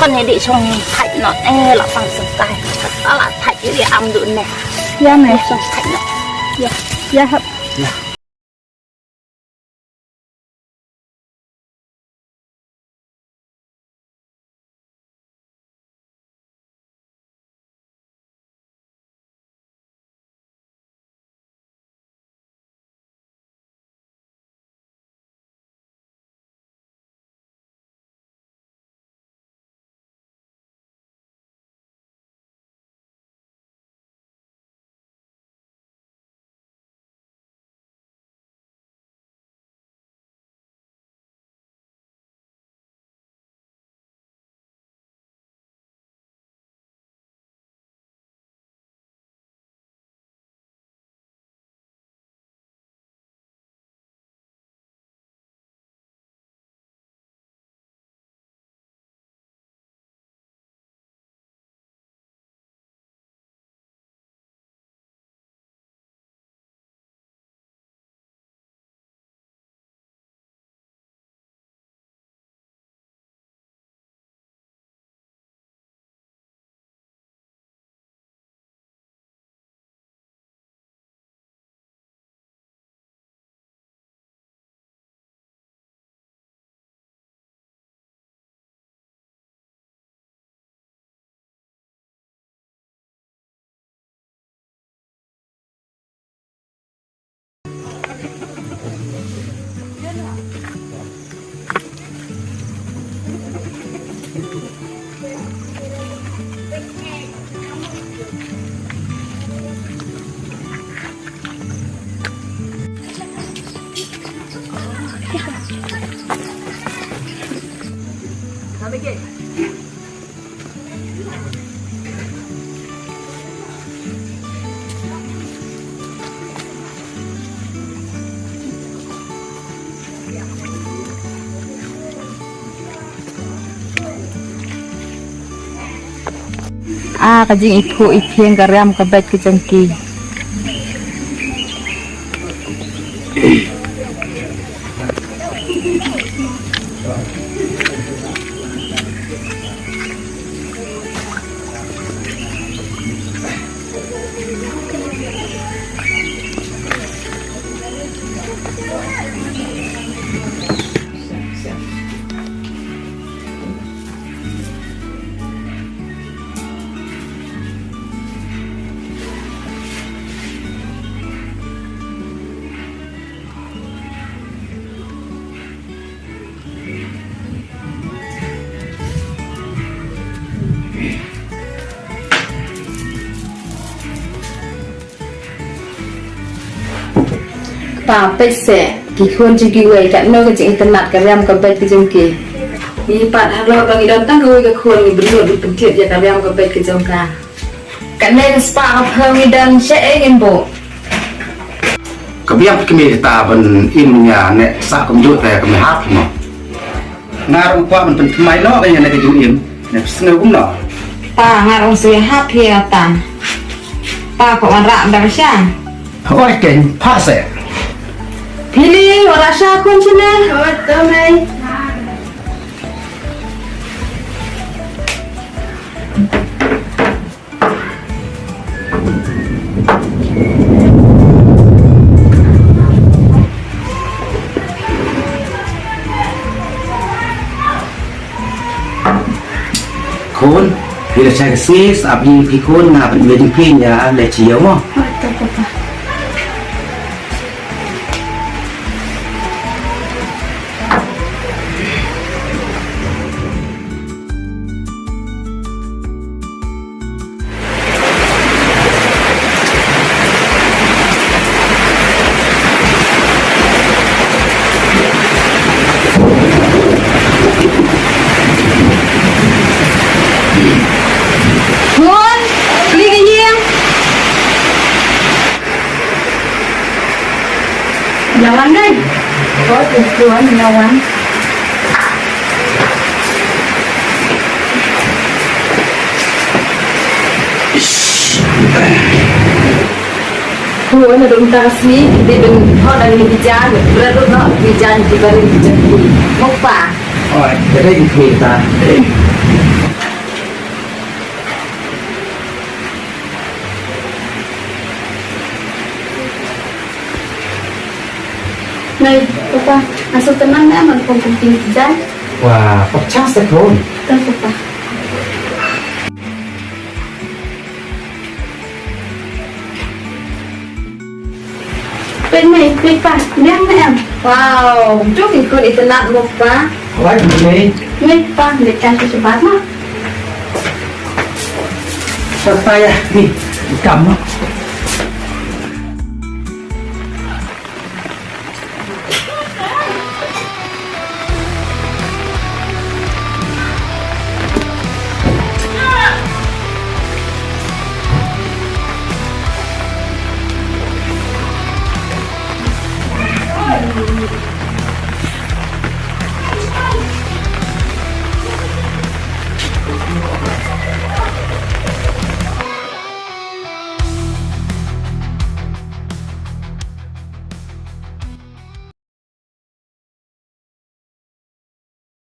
con này để trong thạch nó là bằng sừng tay đó là thạch cái để ăn được nè da này trong thạch nó da hấp kajing iku ipieng garam kabet kejengkiป่าเป็ดเสะกี่คนจะกี่เวกันโน่ก็จะอินเทอร์เน็ตกันเรียมกับเป็ดกี่จงกี่มีปัดฮัลโหลบางอีดอนตั้งคุยกับคนมีบริษัทมีเป็นเทียบกันเรียมกับเป็ดกี่จงกันในสปาเพิ่มอีดอนเชะเองโบกับเบี้ยก็มีตาเป็นอินยาเนี่ยสักกำยุแต่ก็ไม่ฮับเนาะงานองค์ว่ามันเป็นทำไมเนาะก็ยังในกระจุอิมเนี่ยสนุกมั้งเนาะตางานองค์เสียฮับเพียตันตาของมันระดับช่างโอ้ยเก่งพาเสะพี่ลีวราชาคุณชนะโอ้ยตัวไหนคนพี่จะใช้ซีสอับยีพี่คนงาเป็นเวทีพี่ยาเลยเชียวมั้งJalan deh. Oh, tujuan jalan. Kuan ada untar sini, di ben hot ada bijan, berat no bijan di bari bijan. Mau pa? Oh, ada yang kita. Này, papa, asal tenang ya, man pun penting tidak. Wah, pecah sekon. Dan papa. Bên này, bên pa, ném nè em. Wow, chút thì con internet một pa. Wah, ini. Này, pa, để can cho bạn mà. Saya nih, kamu